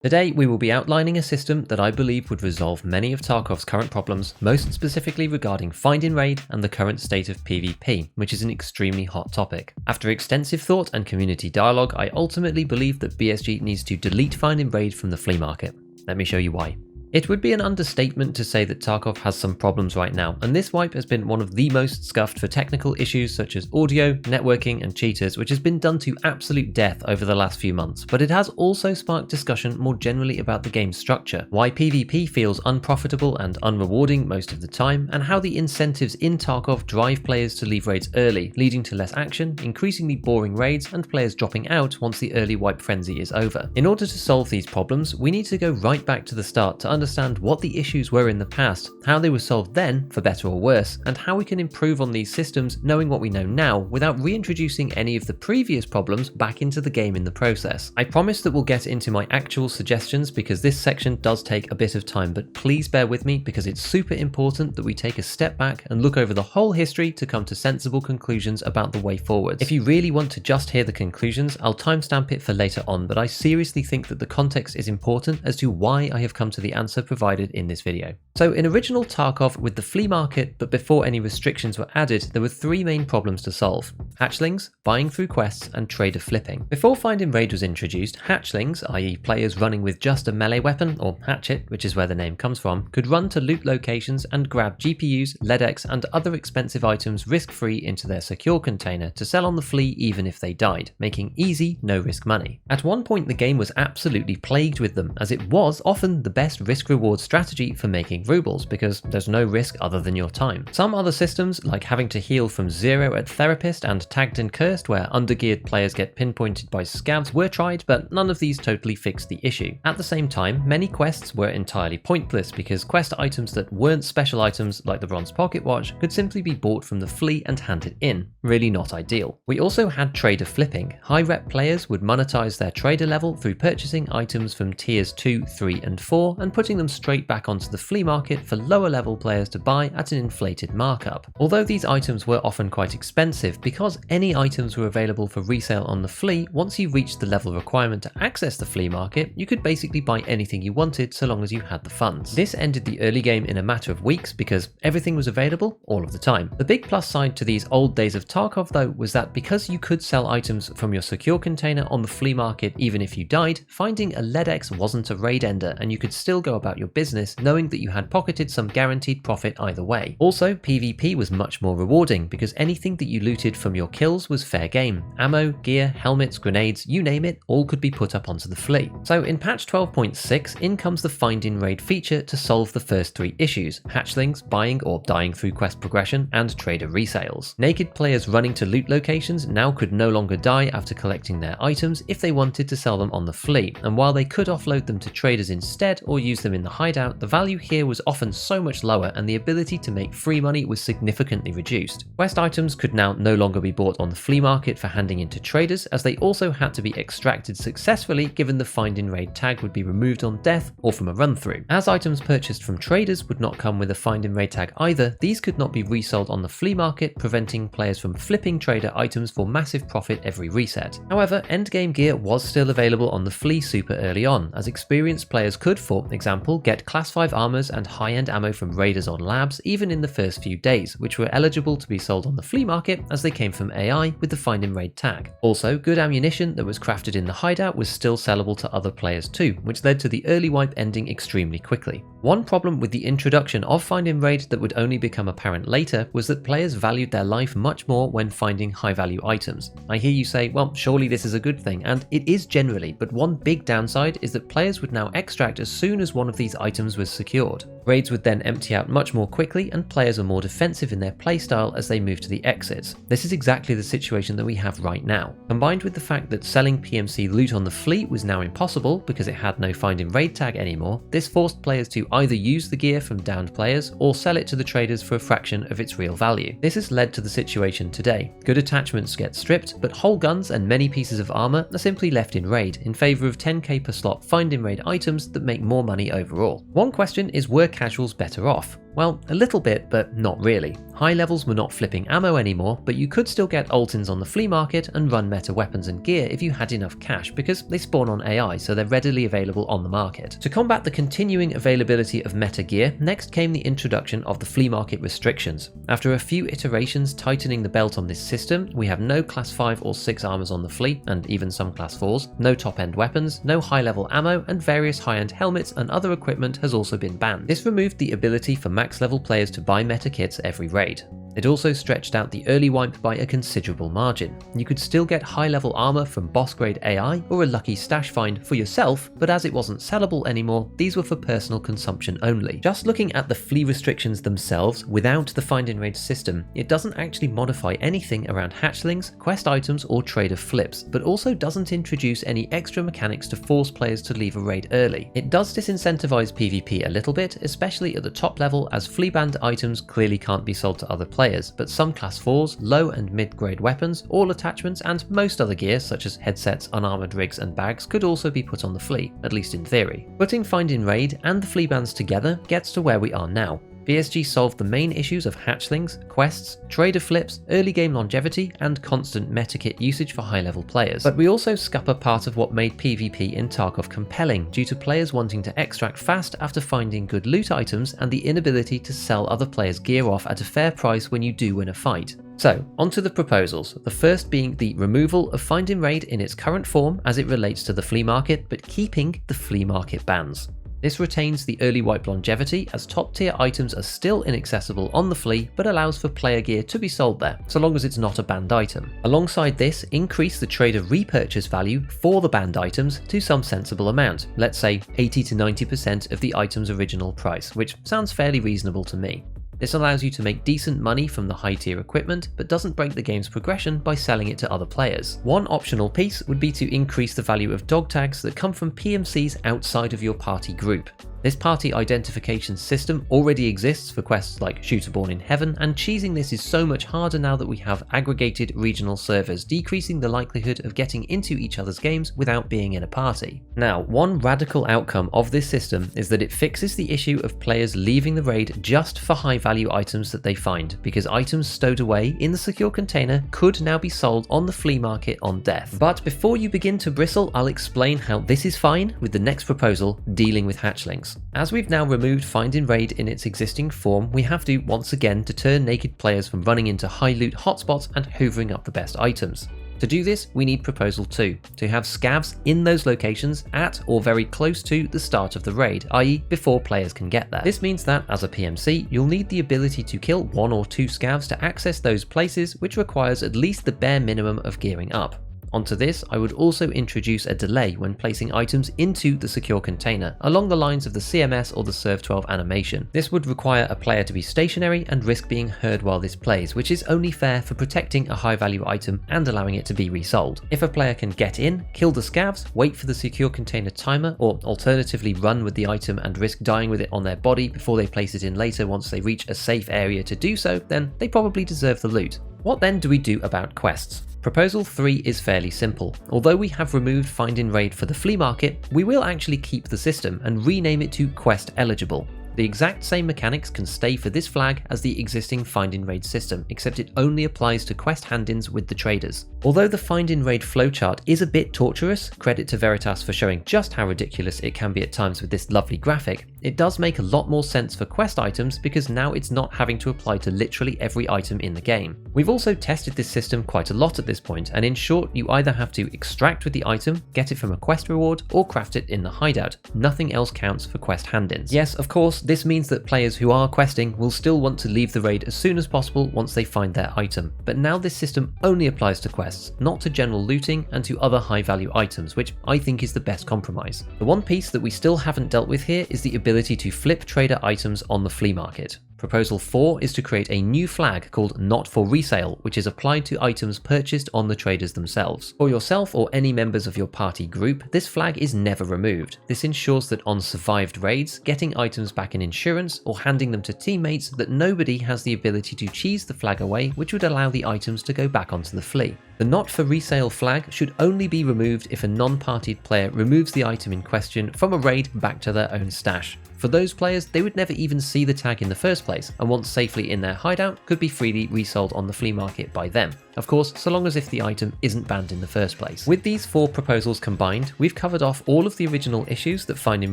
Today we will be outlining a system that I believe would resolve many of Tarkov's current problems, most specifically regarding find in raid and the current state of PvP, which is an extremely hot topic. After extensive thought and community dialogue, I ultimately believe that BSG needs to delete find in raid from the flea market. Let me show you why. It would be an understatement to say that Tarkov has some problems right now, and this wipe has been one of the most scuffed for technical issues such as audio, networking and cheaters, which has been done to absolute death over the last few months, but it has also sparked discussion more generally about the game's structure, why PvP feels unprofitable and unrewarding most of the time, and how the incentives in Tarkov drive players to leave raids early, leading to less action, increasingly boring raids, and players dropping out once the early wipe frenzy is over. In order to solve these problems, we need to go right back to the start to understand what the issues were in the past, how they were solved then, for better or worse, and how we can improve on these systems knowing what we know now without reintroducing any of the previous problems back into the game in the process. I promise that we'll get into my actual suggestions because this section does take a bit of time, but please bear with me because it's super important that we take a step back and look over the whole history to come to sensible conclusions about the way forward. If you really want to just hear the conclusions, I'll timestamp it for later on, but I seriously think that the context is important as to why I have come to the answer provided in this video. So in original Tarkov with the flea market, but before any restrictions were added, there were three main problems to solve: hatchlings, buying through quests, and trader flipping. Before find in raid was introduced, hatchlings, i.e. players running with just a melee weapon, or hatchet, which is where the name comes from, could run to loot locations and grab GPUs, LEDX, and other expensive items risk-free into their secure container to sell on the flea even if they died, making easy, no-risk money. At one point the game was absolutely plagued with them, as it was often the best risk-reward strategy for making rubles because there's no risk other than your time. Some other systems, like having to heal from 0 at Therapist and Tagged and Cursed, where undergeared players get pinpointed by scavs, were tried, but none of these totally fixed the issue. At the same time, many quests were entirely pointless because quest items that weren't special items like the bronze pocket watch could simply be bought from the flea and handed in. Really not ideal. We also had trader flipping. High rep players would monetize their trader level through purchasing items from tiers 2, 3 and 4 and putting them straight back onto the flea market for lower level players to buy at an inflated markup. Although these items were often quite expensive, because any items were available for resale on the flea, once you reached the level requirement to access the flea market, you could basically buy anything you wanted so long as you had the funds. This ended the early game in a matter of weeks because everything was available all of the time. The big plus side to these old days of Tarkov though was that because you could sell items from your secure container on the flea market even if you died, finding a LEDX wasn't a raid ender and you could still go about your business knowing that you had pocketed some guaranteed profit either way. Also, PvP was much more rewarding because anything that you looted from your kills was fair game. Ammo, gear, helmets, grenades, you name it, all could be put up onto the flea. So in patch 12.6, in comes the find in raid feature to solve the first three issues: hatchlings, buying or dying through quest progression, and trader resales. Naked players running to loot locations now could no longer die after collecting their items if they wanted to sell them on the flea, and while they could offload them to traders instead or use them in the hideout, the value here was often so much lower and the ability to make free money was significantly reduced. Quest items could now no longer be bought on the flea market for handing into traders, as they also had to be extracted successfully given the find in raid tag would be removed on death or from a run through. As items purchased from traders would not come with a find in raid tag either, these could not be resold on the flea market, preventing players from flipping trader items for massive profit every reset. However, endgame gear was still available on the flea super early on, as experienced players could, for example, get class 5 armors and high-end ammo from raiders on labs even in the first few days, which were eligible to be sold on the flea market as they came from AI with the find in raid tag. Also, good ammunition that was crafted in the hideout was still sellable to other players too, which led to the early wipe ending extremely quickly. One problem with the introduction of find in raid that would only become apparent later was that players valued their life much more when finding high value items. I hear you say, well, surely this is a good thing, and it is generally, but one big downside is that players would now extract as soon as one of these items was secured. Raids would then empty out much more quickly and players are more defensive in their playstyle as they move to the exits. This is exactly the situation that we have right now. Combined with the fact that selling PMC loot on the fleet was now impossible because it had no find in raid tag anymore, this forced players to either use the gear from downed players or sell it to the traders for a fraction of its real value. This has led to the situation today. Good attachments get stripped, but whole guns and many pieces of armor are simply left in raid in favor of 10k per slot find in raid items that make more money overall. One question is, were casuals better off? Well, a little bit, but not really. High levels were not flipping ammo anymore, but you could still get alt-ins on the flea market and run meta weapons and gear if you had enough cash, because they spawn on AI, so they're readily available on the market. To combat the continuing availability of meta gear, next came the introduction of the flea market restrictions. After a few iterations tightening the belt on this system, we have no class 5 or 6 armors on the flea, and even some class 4s, no top-end weapons, no high-level ammo, and various high-end helmets and other equipment has also been banned. This removed the ability for max-level players to buy meta kits every raid. It also stretched out the early wipe by a considerable margin. You could still get high-level armor from boss-grade AI or a lucky stash find for yourself, but as it wasn't sellable anymore, these were for personal consumption only. Just looking at the flea restrictions themselves, without the find and raid system, it doesn't actually modify anything around hatchlings, quest items, or trader flips, but also doesn't introduce any extra mechanics to force players to leave a raid early. It does disincentivize PvP a little bit, especially at the top level, as flea banned items clearly can't be sold to other players, but some class 4s, low and mid-grade weapons, all attachments, and most other gear such as headsets, unarmored rigs and bags could also be put on the flea, at least in theory. Putting find in raid and the flea bans together gets to where we are now. BSG solved the main issues of hatchlings, quests, trader flips, early game longevity, and constant metakit usage for high-level players. But we also scupper part of what made PvP in Tarkov compelling, due to players wanting to extract fast after finding good loot items and the inability to sell other players' gear off at a fair price when you do win a fight. So, onto the proposals, the first being the removal of find in raid in its current form as it relates to the flea market, but keeping the flea market bans. This retains the early wipe longevity, as top tier items are still inaccessible on the flea, but allows for player gear to be sold there, so long as it's not a banned item. Alongside this, increase the trader repurchase value for the banned items to some sensible amount, let's say 80 to 90% of the item's original price, which sounds fairly reasonable to me. This allows you to make decent money from the high tier equipment, but doesn't break the game's progression by selling it to other players. One optional piece would be to increase the value of dog tags that come from PMCs outside of your party group. This party identification system already exists for quests like Shooter Born in Heaven, and cheesing this is so much harder now that we have aggregated regional servers, decreasing the likelihood of getting into each other's games without being in a party. Now, one radical outcome of this system is that it fixes the issue of players leaving the raid just for high value items that they find, because items stowed away in the secure container could now be sold on the flea market on death. But before you begin to bristle, I'll explain how this is fine with the next proposal, dealing with hatchlings. As we've now removed find in raid in its existing form, we have to once again deter naked players from running into high loot hotspots and hoovering up the best items. To do this, we need proposal 2, to have scavs in those locations at or very close to the start of the raid, i.e. before players can get there. This means that, as a PMC, you'll need the ability to kill 1 or 2 scavs to access those places, which requires at least the bare minimum of gearing up. Onto this, I would also introduce a delay when placing items into the secure container, along the lines of the CMS or the Serve12 animation. This would require a player to be stationary and risk being heard while this plays, which is only fair for protecting a high value item and allowing it to be resold. If a player can get in, kill the scavs, wait for the secure container timer, or alternatively run with the item and risk dying with it on their body before they place it in later once they reach a safe area to do so, then they probably deserve the loot. What then do we do about quests? Proposal 3 is fairly simple. Although we have removed find in raid for the flea market, we will actually keep the system and rename it to quest eligible. The exact same mechanics can stay for this flag as the existing find in raid system, except it only applies to quest hand-ins with the traders. Although the find in raid flowchart is a bit torturous, credit to Veritas for showing just how ridiculous it can be at times with this lovely graphic, it does make a lot more sense for quest items because now it's not having to apply to literally every item in the game. We've also tested this system quite a lot at this point, and in short, you either have to extract with the item, get it from a quest reward, or craft it in the hideout. Nothing else counts for quest hand-ins. Yes, of course, this means that players who are questing will still want to leave the raid as soon as possible once they find their item, but now this system only applies to quests, not to general looting and to other high value items, which I think is the best compromise. The one piece that we still haven't dealt with here is the ability to flip trader items on the flea market. Proposal 4 is to create a new flag called Not for Resale, which is applied to items purchased on the traders themselves. For yourself or any members of your party group, this flag is never removed. This ensures that on survived raids, getting items back in insurance or handing them to teammates, that nobody has the ability to cheese the flag away, which would allow the items to go back onto the flea. The Not for Resale flag should only be removed if a non-partied player removes the item in question from a raid back to their own stash. For those players, they would never even see the tag in the first place, and once safely in their hideout, could be freely resold on the flea market by them. Of course, so long as if the item isn't banned in the first place. With these 4 proposals combined, we've covered off all of the original issues that Find in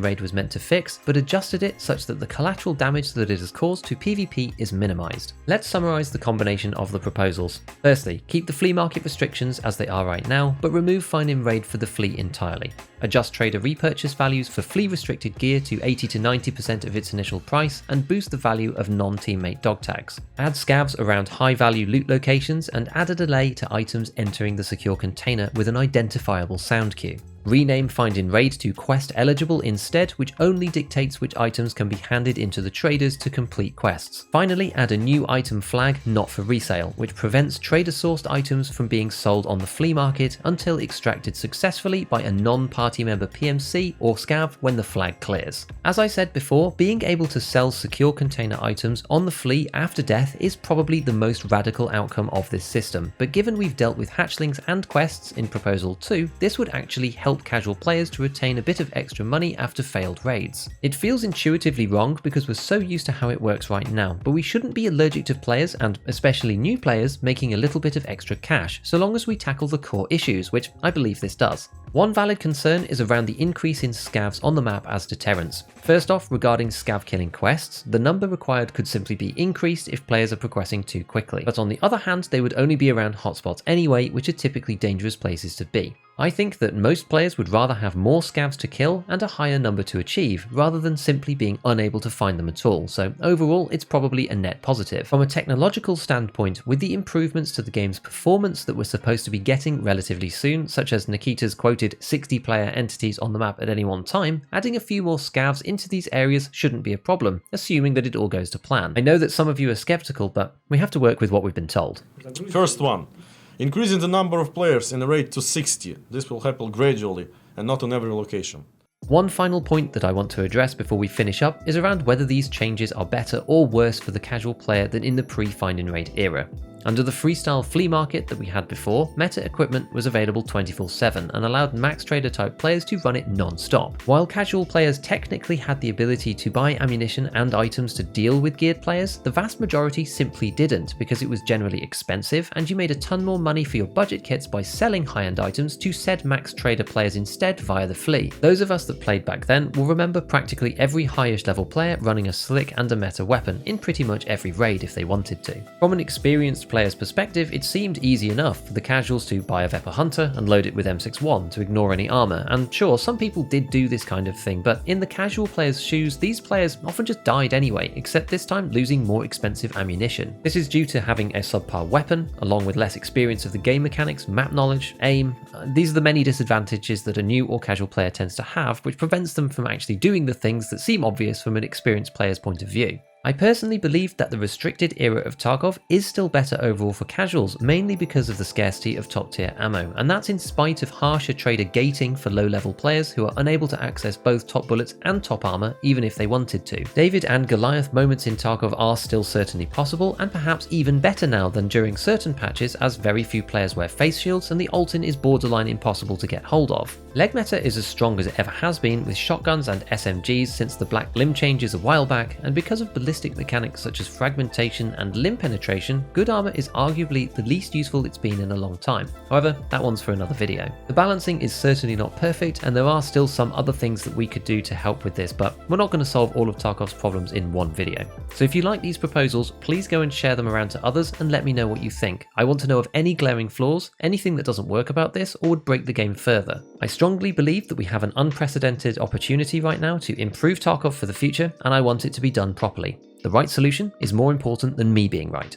Raid was meant to fix, but adjusted it such that the collateral damage that it has caused to PvP is minimized. Let's summarize the combination of the proposals. Firstly, keep the flea market restrictions as they are right now, but remove Find in Raid for the flea entirely. Adjust trader repurchase values for flea restricted gear to 80 to 90% of its initial price, and boost the value of non-teammate dog tags. Add scavs around high value loot locations, and add a delay to items entering the secure container with an identifiable sound cue. Rename Find in Raid to Quest Eligible instead, which only dictates which items can be handed into the traders to complete quests. Finally, add a new item flag not for resale, which prevents trader-sourced items from being sold on the flea market until extracted successfully by a non-party member PMC or scav when the flag clears. As I said before, being able to sell secure container items on the flea after death is probably the most radical outcome of this system, but given we've dealt with hatchlings and quests in Proposal 2, this would actually help casual players to retain a bit of extra money after failed raids. It feels intuitively wrong because we're so used to how it works right now, but we shouldn't be allergic to players, and especially new players, making a little bit of extra cash, so long as we tackle the core issues, which I believe this does. One valid concern is around the increase in scavs on the map as deterrents. First off, regarding scav killing quests, the number required could simply be increased if players are progressing too quickly, but on the other hand, they would only be around hotspots anyway, which are typically dangerous places to be. I think that most players would rather have more scavs to kill and a higher number to achieve, rather than simply being unable to find them at all, so overall it's probably a net positive. From a technological standpoint, with the improvements to the game's performance that we're supposed to be getting relatively soon, such as Nikita's quoted 60 player entities on the map at any one time, adding a few more scavs into these areas shouldn't be a problem, assuming that it all goes to plan. I know that some of you are skeptical, but we have to work with what we've been told. First one. Increasing the number of players in a raid to 60. This will happen gradually and not on every location. One final point that I want to address before we finish up is around whether these changes are better or worse for the casual player than in the pre-Find in Raid era. Under the freestyle flea market that we had before, meta equipment was available 24/7 and allowed max trader type players to run it non-stop. While casual players technically had the ability to buy ammunition and items to deal with geared players, the vast majority simply didn't because it was generally expensive and you made a ton more money for your budget kits by selling high-end items to said max trader players instead via the flea. Those of us that played back then will remember practically every highish level player running a slick and a meta weapon in pretty much every raid if they wanted to. From an experienced player's perspective, it seemed easy enough for the casuals to buy a Vepr Hunter and load it with M61 to ignore any armor, and sure, some people did do this kind of thing, but in the casual player's shoes, these players often just died anyway, except this time losing more expensive ammunition. This is due to having a subpar weapon, along with less experience of the game mechanics, map knowledge, aim. These are the many disadvantages that a new or casual player tends to have, which prevents them from actually doing the things that seem obvious from an experienced player's point of view. I personally believe that the restricted era of Tarkov is still better overall for casuals, mainly because of the scarcity of top tier ammo, and that's in spite of harsher trader gating for low level players who are unable to access both top bullets and top armor even if they wanted to. David and Goliath moments in Tarkov are still certainly possible, and perhaps even better now than during certain patches, as very few players wear face shields and the Altin is borderline impossible to get hold of. Leg meta is as strong as it ever has been, with shotguns and SMGs since the black limb changes a while back, and because of ballistic mechanics such as fragmentation and limb penetration, good armor is arguably the least useful it's been in a long time. However, that one's for another video. The balancing is certainly not perfect, and there are still some other things that we could do to help with this, but we're not going to solve all of Tarkov's problems in one video. So if you like these proposals, please go and share them around to others and let me know what you think. I want to know of any glaring flaws, anything that doesn't work about this or would break the game further. I strongly believe that we have an unprecedented opportunity right now to improve Tarkov for the future, and I want it to be done properly. The right solution is more important than me being right.